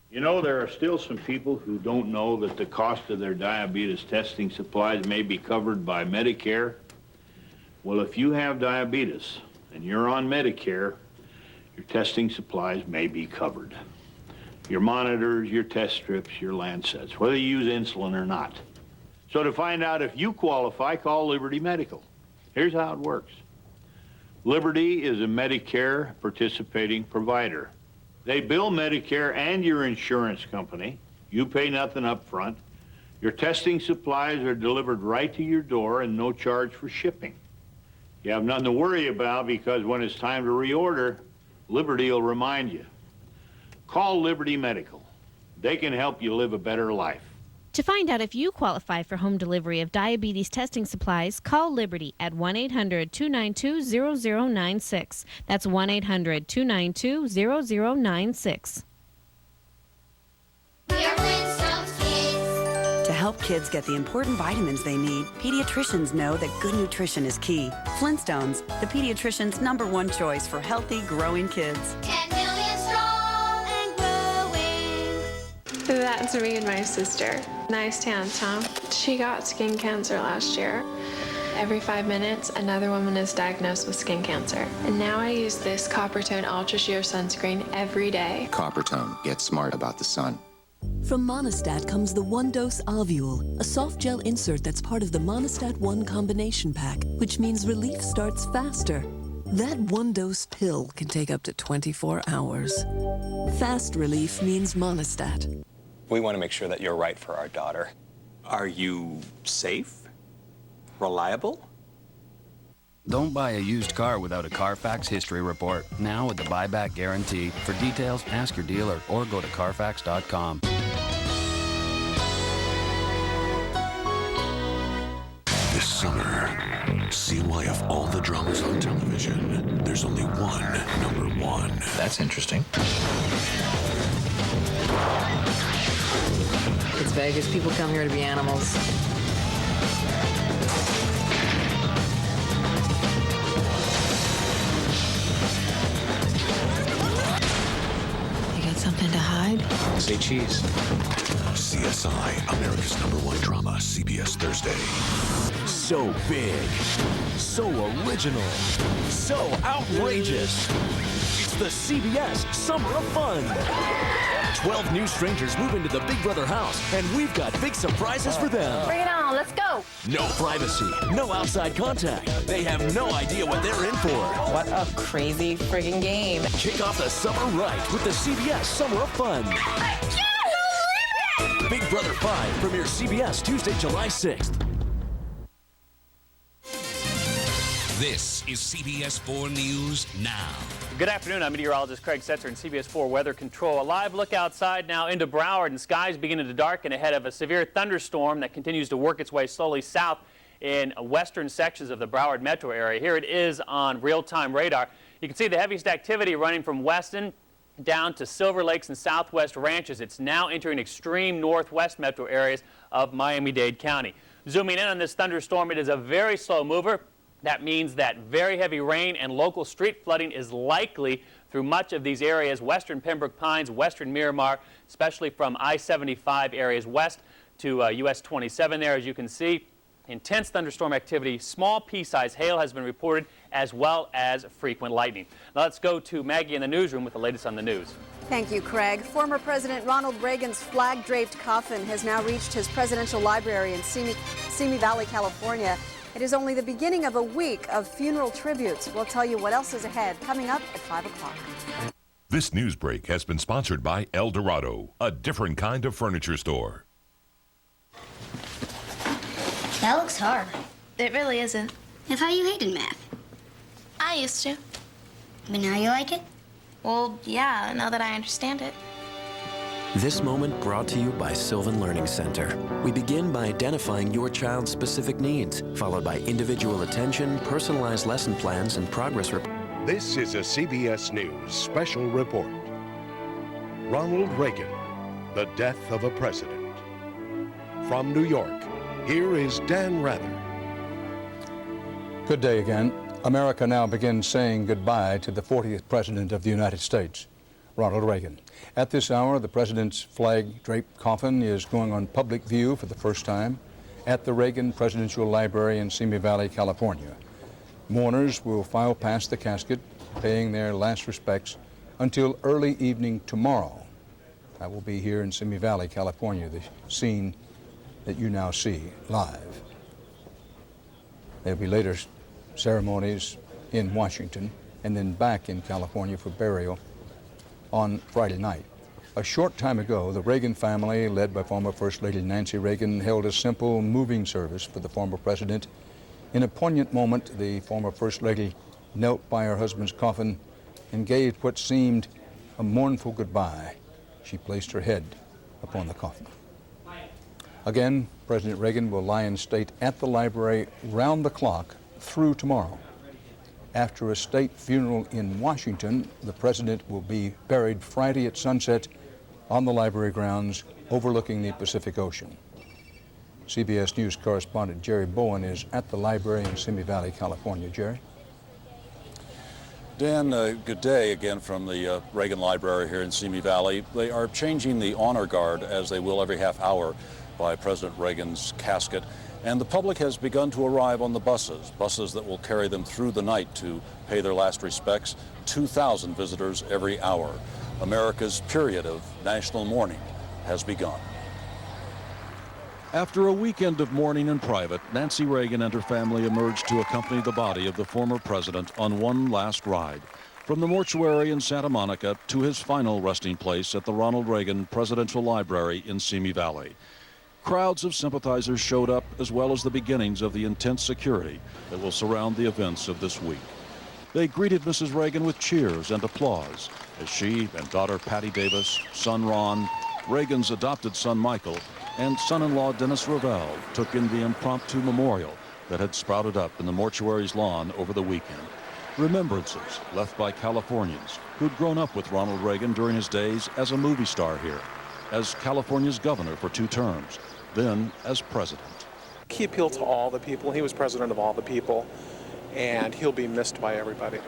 You know, there are still some people who don't know that the cost of their diabetes testing supplies may be covered by Medicare. Well, if you have diabetes and you're on Medicare, your testing supplies may be covered. Your monitors, your test strips, your Lancets, whether you use insulin or not. So to find out if you qualify, call Liberty Medical. Here's how it works. Liberty is a Medicare participating provider. They bill Medicare and your insurance company. You pay nothing up front. Your testing supplies are delivered right to your door and no charge for shipping. You have nothing to worry about because when it's time to reorder, Liberty will remind you. Call Liberty Medical. They can help you live a better life. To find out if you qualify for home delivery of diabetes testing supplies, call Liberty at 1-800-292-0096. That's 1-800-292-0096. To help kids get the important vitamins they need, pediatricians know that good nutrition is key. Flintstones, the pediatrician's #1 choice for healthy, growing kids. 10 million strong and growing. That's me and my sister. Nice tan, Tom. She got skin cancer last year. Every 5 minutes, another woman is diagnosed with skin cancer. And now I use this Coppertone Ultra Sheer sunscreen every day. Coppertone. Get smart about the sun. From Monistat comes the One-Dose Ovule, a soft gel insert that's part of the Monistat 1 combination pack, which means relief starts faster. That one-dose pill can take up to 24 hours. Fast relief means Monistat. We want to make sure that you're right for our daughter. Are you safe? Reliable? Don't buy a used car without a Carfax history report. Now with the buyback guarantee. For details, ask your dealer or go to Carfax.com. This summer, see why of all the dramas on television, there's only one #1. That's interesting. It's Vegas. People come here to be animals. You got something to hide? Say cheese. CSI, America's #1 drama, CBS Thursday. So big, so original, so outrageous. It's the CBS Summer of Fun. 12 new strangers move into the Big Brother house, and we've got big surprises for them. Bring it on, let's go. No privacy, no outside contact. They have no idea what they're in for. What a crazy friggin' game. Kick off the summer right with the CBS Summer of Fun. I can't believe it! Big Brother 5 premieres CBS Tuesday, July 6th. This is CBS 4 News Now. Good afternoon. I'm meteorologist Craig Setzer in CBS 4 Weather Control. A live look outside now into Broward, and skies beginning to darken ahead of a severe thunderstorm that continues to work its way slowly south in western sections of the Broward metro area. Here it is on real-time radar. You can see the heaviest activity running from Weston down to Silver Lakes and Southwest Ranches. It's now entering extreme northwest metro areas of Miami-Dade County. Zooming in on this thunderstorm, it is a very slow mover. That means that very heavy rain and local street flooding is likely through much of these areas, western Pembroke Pines, western Miramar, especially from I-75 areas west to US 27 there. As you can see, intense thunderstorm activity, small pea-sized hail has been reported, as well as frequent lightning. Now let's go to Maggie in the newsroom with the latest on the news. Thank you, Craig. Former President Ronald Reagan's flag-draped coffin has now reached his presidential library in Simi Valley, California. It is only the beginning of a week of funeral tributes. We'll tell you what else is ahead coming up at 5 o'clock. This news break has been sponsored by El Dorado, a different kind of furniture store. That looks hard. It really isn't. I thought you hated math. I used to. But now you like it? Well, yeah, now that I understand it. This moment brought to you by Sylvan Learning Center. We begin by identifying your child's specific needs, followed by individual attention, personalized lesson plans, and progress reports. This is a CBS News special report. Ronald Reagan, the death of a president. From New York, here is Dan Rather. Good day again. America now begins saying goodbye to the 40th President of the United States. Ronald Reagan. At this hour, the president's flag-draped coffin is going on public view for the first time at the Reagan Presidential Library in Simi Valley, California. Mourners will file past the casket, paying their last respects until early evening tomorrow. I will be here in Simi Valley, California, the scene that you now see live. There'll be later ceremonies in Washington and then back in California for burial on Friday night. A short time ago, the Reagan family, led by former First Lady Nancy Reagan, held a simple moving service for the former president. In a poignant moment, the former First Lady knelt by her husband's coffin and gave what seemed a mournful goodbye. She placed her head upon the coffin. Again, President Reagan will lie in state at the library round the clock through tomorrow. After a state funeral in Washington, the president will be buried Friday at sunset on the library grounds overlooking the Pacific Ocean. CBS News correspondent Jerry Bowen is at the library in Simi Valley, California. Jerry? Dan, good day again from the Reagan Library here in Simi Valley. They are changing the honor guard, as they will every half hour, by President Reagan's casket. And the public has begun to arrive on the buses that will carry them through the night to pay their last respects. 2,000 visitors every hour. America's period of national mourning has begun. After a weekend of mourning in private, Nancy Reagan and her family emerged to accompany the body of the former president on one last ride, from the mortuary in Santa Monica to his final resting place at the Ronald Reagan Presidential Library in Simi Valley. Crowds of sympathizers showed up, as well as the beginnings of the intense security that will surround the events of this week. They greeted Mrs. Reagan with cheers and applause as she and daughter Patty Davis, son Ron, Reagan's adopted son Michael, and son-in-law Dennis Ravel took in the impromptu memorial that had sprouted up in the mortuary's lawn over the weekend. Remembrances left by Californians who'd grown up with Ronald Reagan during his days as a movie star here, as California's governor for 2 terms, then as president. He appealed to all the people. He was president of all the people, and he'll be missed by everybody.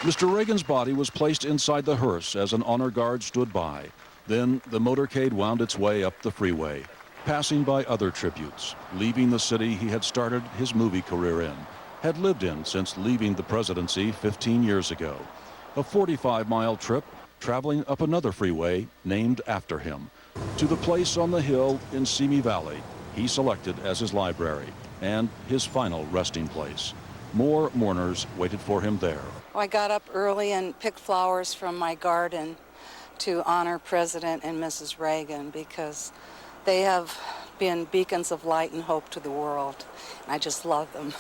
Mr. Reagan's body was placed inside the hearse as an honor guard stood by. Then the motorcade wound its way up the freeway, passing by other tributes, leaving the city he had started his movie career in, had lived in since leaving the presidency 15 years ago. A 45-mile trip traveling up another freeway named after him, to the place on the hill in Simi Valley he selected as his library and his final resting place. More mourners waited for him there. I got up early and picked flowers from my garden to honor President and Mrs. Reagan because they have been beacons of light and hope to the world. I just love them.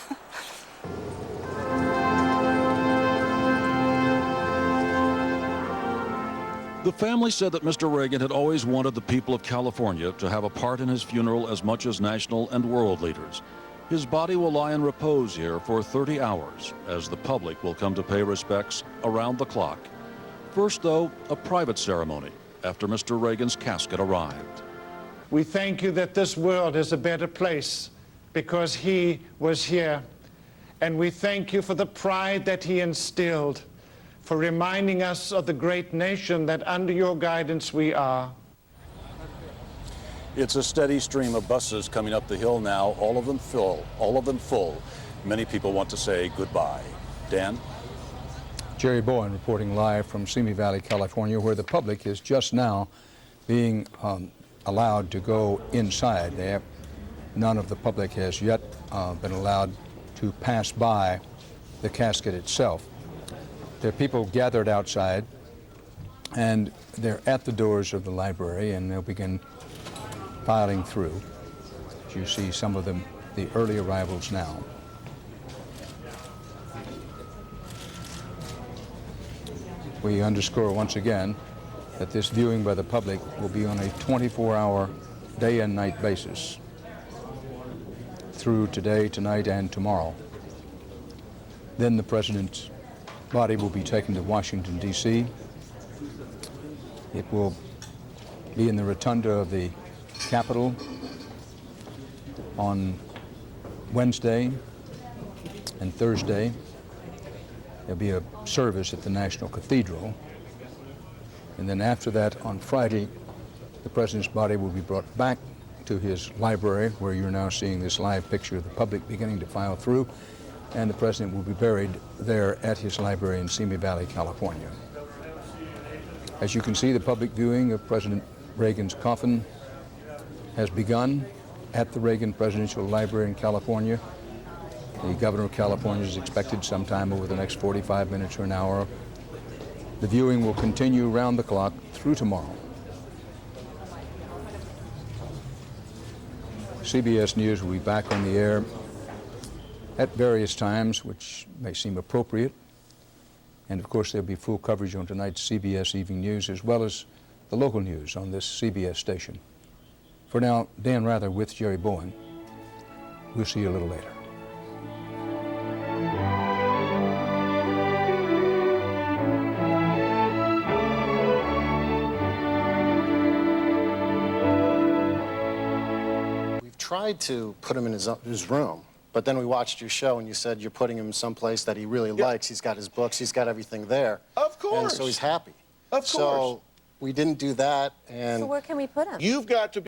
The family said that Mr. Reagan had always wanted the people of California to have a part in his funeral as much as national and world leaders. His body will lie in repose here for 30 hours as the public will come to pay respects around the clock. First, though, a private ceremony after Mr. Reagan's casket arrived. We thank you that this world is a better place because he was here. And we thank you for the pride that he instilled, for reminding us of the great nation that under your guidance we are. It's a steady stream of buses coming up the hill now, all of them full. Many people want to say goodbye. Dan? Jerry Bowen reporting live from Simi Valley, California, where the public is just now being allowed to go inside. None of the public has yet been allowed to pass by the casket itself. There are people gathered outside, and they're at the doors of the library, and they'll begin filing through. As you see some of them, the early arrivals now. We underscore once again that this viewing by the public will be on a 24-hour day and night basis through today, tonight, and tomorrow. Then the president's body will be taken to Washington, D.C. It will be in the rotunda of the Capitol on Wednesday and Thursday. There'll be a service at the National Cathedral. And then after that, on Friday, the President's body will be brought back to his library, where you're now seeing this live picture of the public beginning to file through, and the President will be buried there at his library in Simi Valley, California. As you can see, the public viewing of President Reagan's coffin has begun at the Reagan Presidential Library in California. The governor of California is expected sometime over the next 45 minutes or an hour. The viewing will continue round the clock through tomorrow. CBS News will be back on the air at various times, which may seem appropriate. And of course, there'll be full coverage on tonight's CBS Evening News, as well as the local news on this CBS station. For now, Dan Rather with Jerry Bowen. We'll see you a little later. Tried to put him in his room, but then we watched your show and you said you're putting him someplace that he really likes. He's got his books, he's got everything there. Of course. And so he's happy. Of course. So we didn't do that. And so where can we put him? You've got to